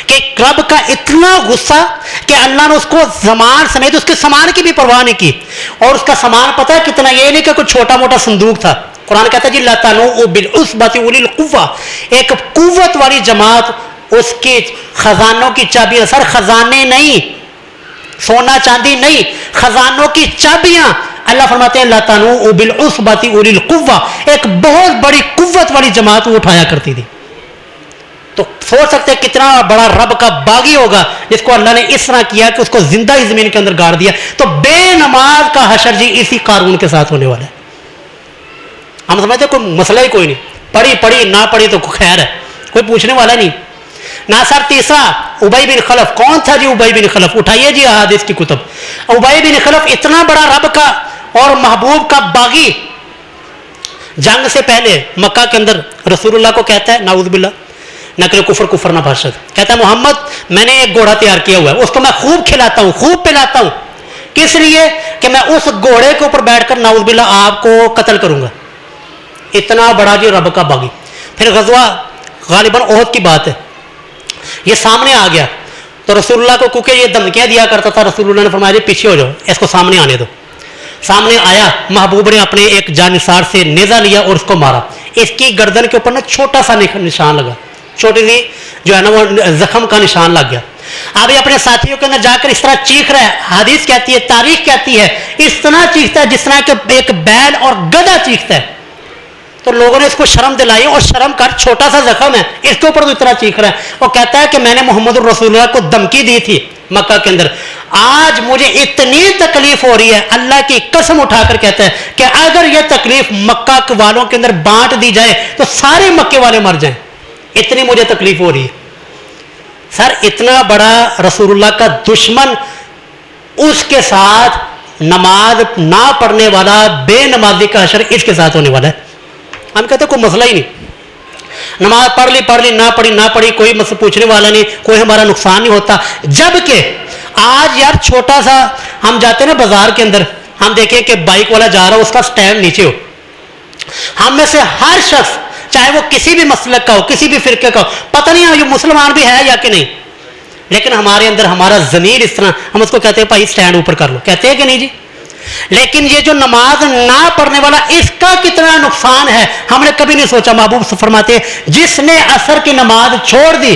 S1: کہ رب کا اتنا غصہ کہ اللہ نے اس کو زمان سمیت اس کے سامان کی بھی پرواہ نہیں کی. اور اس کا سامان پتہ ہے کتنا, یہ نہیں کہ کوئی چھوٹا موٹا صندوق تھا. قرآن کہتا ہے جی لا تنوء بالعصبۃ اولی القوہ, ایک قوت والی جماعت, اس کی خزانوں کی چابیاں, سر خزانے نہیں, سونا چاندی نہیں, خزانوں کی چابیاں. اللہ فرماتے ہیں لا تنوء بالعصبۃ اولی القوہ, ایک بہت بڑی قوت والی جماعت وہ اٹھایا کرتی تھی. تو سوچ سکتے ہیں کتنا بڑا رب کا باغی ہوگا جس کو اللہ نے اس طرح کیا کہ اس کو زندہ ہی زمین کے اندر گاڑ دیا. تو بے نماز کا حشر جی اسی قارون کے ساتھ ہونے والا ہے. ہم سمجھتے ہیں کوئی مسئلہ ہی کوئی نہیں, پڑھی نہ پڑھی تو خیر ہے, کوئی پوچھنے والا نہیں. نہ سر تیسرا ابی بن خلف, کون تھا جی ابی بن خلف, اٹھائیے جی احادیث کی کتب. ابی بن خلف اتنا بڑا رب کا اور محبوب کا باغی, جنگ سے پہلے مکہ کے اندر رسول اللہ کو کہتا ہے نعوذ باللہ نہ کفر نہ بھاشد, کہتا ہے محمد میں نے ایک گھوڑا تیار کیا ہوا ہے, اس کو میں خوب کھلاتا ہوں, خوب پلاتا ہوں, کس لیے کہ میں اس گھوڑے کے اوپر بیٹھ کر نعوذ باللہ آپ کو قتل کروں گا. اتنا بڑا جی رب کا باغی. پھر غزوہ غالباً احد کی بات ہے, یہ سامنے آ گیا تو رسول اللہ کو کیونکہ یہ دھمکیاں دیا کرتا تھا, رسول اللہ نے فرمایا جی پیچھے ہو جاؤ, اس کو سامنے آنے دو. سامنے آیا, محبوب نے اپنے ایک جانثار سے نیزہ لیا اور اس کو مارا. اس کی گردن کے اوپر نا چھوٹا سا نشان لگا, چھوٹی سی جو ہے نا وہ زخم کا نشان لگ گیا. اب یہ اپنے ساتھیوں کے اندر جا کر اس طرح چیخ رہا ہے, حدیث کہتی ہے, تاریخ کہتی ہے, اس طرح چیختا ہے جس طرح کہ ایک بیل اور گدھا چیختا ہے. تو لوگوں نے اس کو شرم دلائی, اور شرم کر, چھوٹا سا زخم ہے, اس کے اوپر تو اتنا چیخ رہا ہے. وہ کہتا ہے کہ میں نے محمد الرسول اللہ کو دھمکی دی تھی مکہ کے اندر, آج مجھے اتنی تکلیف ہو رہی ہے, اللہ کی قسم اٹھا کر کہتا ہے کہ اگر یہ تکلیف مکہ والوں کے اندر بانٹ دی جائے تو سارے مکے والے مر جائیں, اتنی مجھے تکلیف ہو رہی ہے. سر اتنا بڑا رسول اللہ کا دشمن, اس کے ساتھ نماز نہ پڑھنے والا بے نمازی کا حشر اس کے ساتھ ہونے والا ہے. ہم کہتے ہیں کوئی مسئلہ ہی نہیں, نماز پڑھ لی, نہ پڑھی کوئی مسئلہ پوچھنے والا نہیں, کوئی ہمارا نقصان نہیں ہوتا. جبکہ آج یار چھوٹا سا ہم جاتے ہیں نا بازار کے اندر, ہم دیکھیں کہ بائک والا جا رہا ہو, اس کا سٹینڈ نیچے ہو, ہم میں سے ہر شخص چاہے وہ کسی بھی مسلک کا ہو, کسی بھی فرقے کا ہو, پتہ نہیں یہ مسلمان بھی ہے یا کہ نہیں, لیکن ہمارے اندر ہمارا ضمیر اس طرح, ہم اس کو کہتے ہیں بھائی سٹینڈ اوپر کر لو, کہتے ہیں کہ نہیں جی. لیکن یہ جو نماز نہ پڑھنے والا, اس کا کتنا نقصان ہے ہم نے کبھی نہیں سوچا. محبوب فرماتے ہیں جس نے عصر کی نماز چھوڑ دی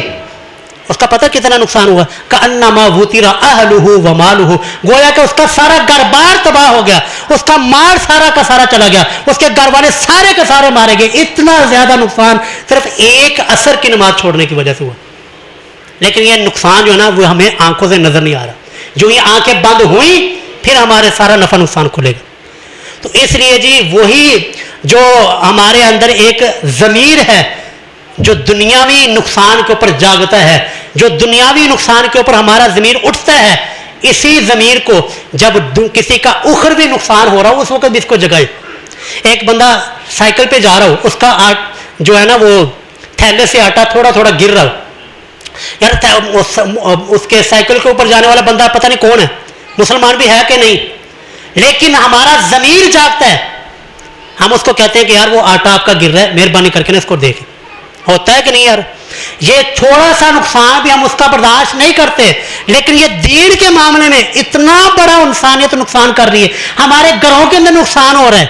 S1: اس کا پتہ کتنا نقصان ہوا, کأنما وطر اہلہ ومالہ, گویا کہ اس کا سارا گھر بار تباہ ہو گیا, اس کا مال سارا کا سارا چلا گیا, اس کے گھر والے سارے کے سارے مارے گئے. اتنا زیادہ نقصان صرف ایک عصر کی نماز چھوڑنے کی وجہ سے ہوا. لیکن یہ نقصان جو ہے نا وہ ہمیں آنکھوں سے نظر نہیں آ رہا. جو یہ آنکھیں بند ہوئی پھر ہمارے سارا نفع نقصان کھلے گا. تو اس لیے جی وہی جو ہمارے اندر ایک ضمیر ہے جو دنیاوی نقصان کے اوپر جاگتا ہے, جو دنیاوی نقصان کے اوپر ہمارا ضمیر اٹھتا ہے, اسی ضمیر کو جب کسی کا اخروی نقصان ہو رہا ہو اس وقت بھی اس کو جگائے. ایک بندہ سائیکل پہ جا رہا ہو, اس کا جو ہے نا وہ تھیلے سے آٹا تھوڑا تھوڑا گر رہا ہو, یار اس کے سائیکل کے اوپر جانے والا بندہ پتہ نہیں کون ہے, مسلمان بھی ہے کہ نہیں, لیکن ہمارا ضمیر جاگتا ہے. ہم اس کو کہتے ہیں کہ یار وہ آٹا آپ کا گر رہا ہے, مہربانی کر کے نا اس کو دیکھیں. ہوتا ہے کہ نہیں یار؟ یہ تھوڑا سا نقصان بھی ہم اس کا برداشت نہیں کرتے, لیکن یہ دین کے معاملے میں اتنا بڑا انسانیت نقصان کر رہی ہے. ہمارے گھروں کے اندر نقصان ہو رہا ہے,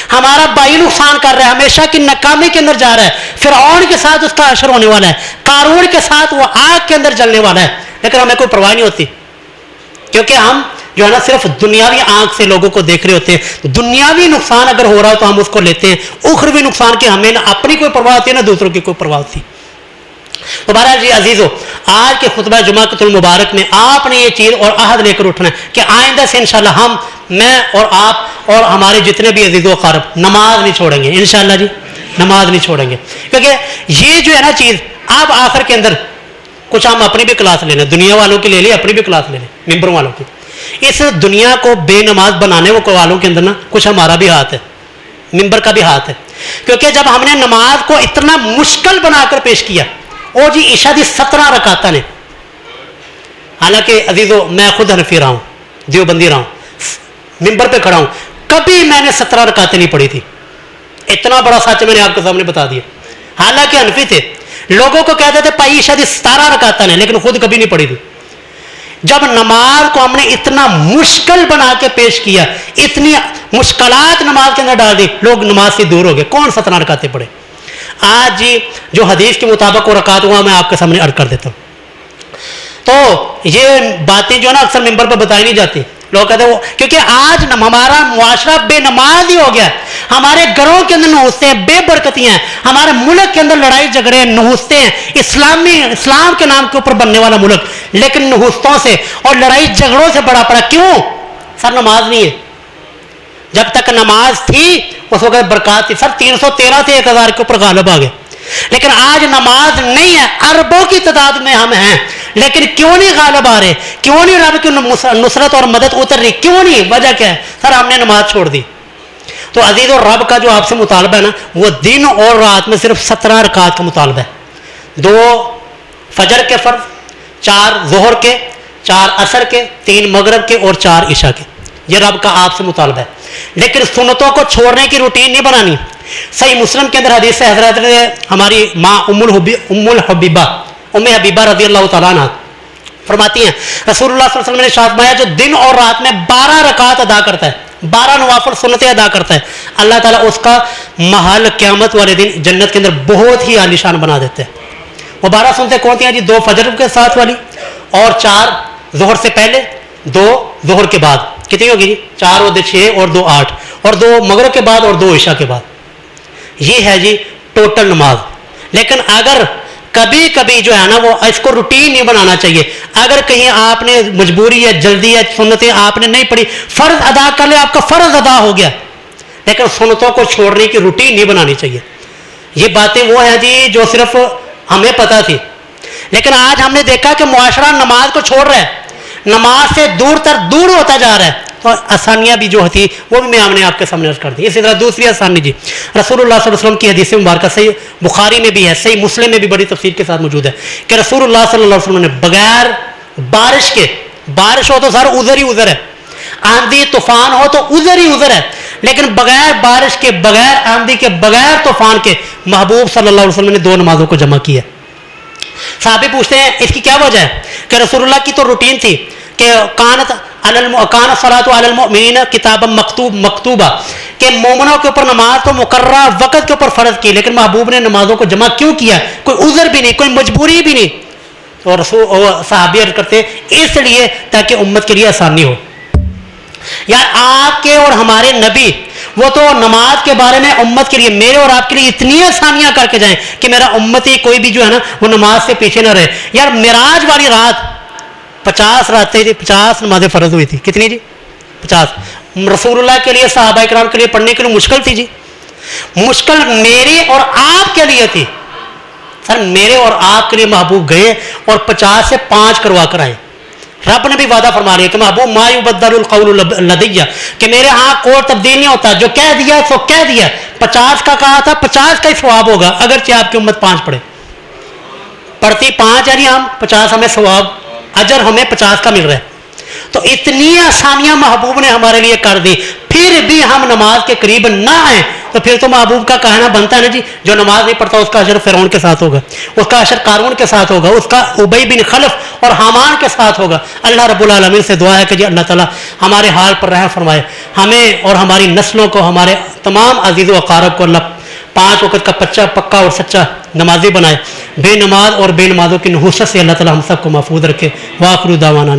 S1: ہمارا بھائی نقصان کر رہا ہے, ہمیشہ کی ناکامی کے اندر جا رہا ہے. فرعون کے ساتھ اس کا حشر ہونے والا ہے, قارون کے ساتھ وہ آگ کے اندر جلنے والا ہے, لیکن ہمیں کوئی پرواہ نہیں ہوتی, کیونکہ ہم جو ہے نا صرف دنیاوی آنکھ سے لوگوں کو دیکھ رہے ہوتے ہیں. دنیاوی نقصان اگر ہو رہا ہو تو ہم اس کو لیتے ہیں, اخروی نقصان کی ہمیں نہ اپنی کوئی پرواہ ہوتی ہے نہ دوسروں کی کوئی پرواہ ہوتی. تو بہرحال جی عزیزو, آج کے خطبہ جمعۃ المبارک میں آپ نے یہ چیز اور عہد لے کر اٹھنا ہے کہ آئندہ سے انشاءاللہ ہم, میں اور آپ اور ہمارے جتنے بھی عزیز و اقارب نماز نہیں چھوڑیں گے انشاءاللہ جی, نماز نہیں چھوڑیں گے. کیونکہ یہ جو ہے نا چیز اب آخر کے اندر کچھ ہم اپنی بھی کلاس لے لیں, دنیا والوں کی لے لیں, اپنی بھی کلاس لے لیں, ممبروں والوں کی. اس دنیا کو بے نماز بنانے والوں کے اندر نا کچھ ہمارا بھی ہاتھ ہے, ممبر کا بھی ہاتھ ہے. کیونکہ جب ہم نے نماز کو اتنا مشکل بنا کر پیش کیا, او جی عشاء دی 17 رکعتیں نے, حالانکہ عزیزو میں خود حنفی رہا ہوں, دیوبندی رہا ہوں, ممبر پہ کھڑا ہوں, کبھی میں نے 17 رکعتیں نہیں پڑھی تھی. اتنا بڑا سچ میں نے آپ کے سامنے بتا دیا. حالانکہ حنفی تھے, لوگوں کو کہتے تھے پائی عشاء دی 17 رکعتیں نے, لیکن خود کبھی نہیں پڑھی تھی. جب نماز کو ہم نے اتنا مشکل بنا کے پیش کیا, اتنی مشکلات نماز کے اندر ڈال دی, لوگ نماز سے دور ہو گئے. کون 17 رکعتیں پڑھے؟ آج جی جو حدیث کے مطابق وہ رکعت ہوا میں آپ کے سامنے عرض کر دیتا ہوں. تو یہ باتیں جو ہے نا اکثر ممبر پر بتائی نہیں جاتی. لوگ کہتے ہیں وہ, کیونکہ آج ہمارا معاشرہ بے نماز ہی ہو گیا. ہمارے گھروں کے اندر نحوستیں ہیں, بے برکتیاں ہیں, ہمارے ملک کے اندر لڑائی جھگڑے نحوستیں ہیں. اسلام کے نام کے اوپر بننے والا ملک, لیکن نحوستوں سے اور لڑائی جھگڑوں سے بڑا پڑا. کیوں سر؟ نماز نہیں ہے. جب تک نماز تھی اس وقت برکات تھی. سر 313 سے 1000 کے اوپر غالب آ گئے, لیکن آج نماز نہیں ہے. اربوں کی تعداد میں ہم ہیں, لیکن کیوں نہیں غالب آ رہے؟ کیوں نہیں رب کی نصرت اور مدد اتر رہی؟ کیوں نہیں؟ وجہ کیا ہے؟ سر ہم نے نماز چھوڑ دی. تو عزیز اور رب کا جو آپ سے مطالبہ ہے نا, وہ دن اور رات میں صرف 17 رکعات کا مطالبہ ہے. 2 فجر کے فرض, 4 ظہر کے, 4 عصر کے, 3 مغرب کے اور 4 عشاء کے. یہ رب کا آپ سے مطالبہ ہے. لیکن سنتوں کو چھوڑنے کی روٹین نہیں بنانی. صحیح مسلم کے اندر حدیث سے حضرت ہماری ماں ام حبیبہ رضی اللہ تعالیٰ عنہ فرماتی ہیں, رسول اللہ صلی اللہ علیہ وسلم نے ارشاد فرمایا جو دن اور رات میں 12 رکعات ادا کرتا ہے, 12 نوافل سنتیں ادا کرتا ہے, اللہ تعالیٰ اس کا محل قیامت والے دن جنت کے اندر بہت ہی عالیشان بنا دیتے ہیں. وہ 12 سنتیں کون سی ہیں جی؟ 2 فجر کے ساتھ والی, اور 4 ظہر سے پہلے, 2 ظہر کے بعد. کتنی ہوگی جی؟ 4 اور 6 اور 2 8, اور 2 مغرب کے بعد اور 2 عشاء کے بعد. یہ ہے جی ٹوٹل نماز. لیکن اگر کبھی کبھی جو ہے نا وہ اس کو روٹین نہیں بنانا چاہیے. اگر کہیں آپ نے مجبوری ہے, جلدی ہے, سنتیں آپ نے نہیں پڑھی, فرض ادا کر لے, آپ کا فرض ادا ہو گیا, لیکن سنتوں کو چھوڑنے کی روٹین نہیں بنانی چاہیے. یہ باتیں وہ ہیں جی جو صرف ہمیں پتہ تھی, لیکن آج ہم نے دیکھا کہ معاشرہ نماز کو چھوڑ رہا ہے, نماز سے دور ہوتا جا رہا ہے. تو آسانیاں بھی جو تھی وہ بھی میں ہم نے آپ کے سامنے عرض کر دی. اسی طرح دوسری آسانی جی رسول اللہ صلی اللہ علیہ وسلم کی حدیث مبارکہ صحیح بخاری میں بھی ہے, صحیح مسلم میں بھی بڑی تفصیل کے ساتھ موجود ہے کہ رسول اللہ صلی اللہ علیہ وسلم نے بغیر بارش کے, بارش ہو تو سر عذر ہی عذر ہے, آندھی طوفان ہو تو عذر ہی عذر ہے, لیکن بغیر بارش کے, بغیر آندھی کے, بغیر طوفان کے محبوب صلی اللہ علیہ وسلم نے 2 نمازوں کو جمع کیا. صحابی پوچھتے ہیں اس کی کیا وجہ ہے؟ کہ رسول اللہ کی تو روٹین تھی کہ کانت صلاۃ علی المؤمنین کتابا مکتوبہ, کہ مومنوں کے اوپر نماز تو مقررہ وقت کے اوپر فرض کی, لیکن محبوب نے نمازوں کو جمع کیوں کیا؟ کوئی عذر بھی نہیں, کوئی مجبوری بھی نہیں. تو صحابی عرض کرتے اس لیے تاکہ امت کے لیے آسانی ہو. یار آپ کے اور ہمارے نبی وہ تو نماز کے بارے میں امت کے لیے میرے اور آپ کے لیے اتنی آسانیاں کر کے جائیں کہ میرا امتی کوئی بھی جو ہے نا وہ نماز سے پیچھے نہ رہے. یار معراج والی رات 50 راتیں تھی, 50 نمازیں فرض ہوئی تھی. کتنی جی؟ 50. رسول اللہ کے لیے, صحابہ کرام کے لیے پڑھنے کے لیے مشکل تھی جی. مشکل میرے اور آپ کے لیے تھی. سر میرے اور آپ کے لیے محبوب گئے اور 50 سے 5 کروا کر آئے. رب نے بھی وعدہ فرما رہی ہے کہ محبوب ما یبدل القول لدیہ, کہ میرے ہاں کوئی تبدیل نہیں ہوتا, جو کہہ دیا سو کہہ دیا. 50 کا کہا تھا, 50 کا ہی ثواب ہوگا اگرچہ آپ کی امت 5 پڑھے. پڑھتی 5 ہے جی ہم, 50 ہمیں ثواب اجر ہمیں 50 کا مل رہا ہے. تو اتنی آسانیاں محبوب نے ہمارے لیے کر دی, پھر بھی ہم نماز کے قریب نہ آئیں تو پھر تو محبوب کا کہنا بنتا ہے نا جی, جو نماز نہیں پڑھتا اس کا اشر فرعون کے ساتھ ہوگا, اس کا اشر قارون کے ساتھ ہوگا, اس کا ابی بن خلف اور حامان کے ساتھ ہوگا. اللہ رب العالمین سے دعا ہے کہ جی اللہ تعالیٰ ہمارے حال پر رحم فرمائے, ہمیں اور ہماری نسلوں کو, ہمارے تمام عزیز و اقارب کو اللہ 5 وقت کا پکا اور سچا نمازی بنائے. بے نماز اور بے نمازوں کی نحوست سے اللہ تعالیٰ ہم سب کو محفوظ رکھے. وآخر دعوانا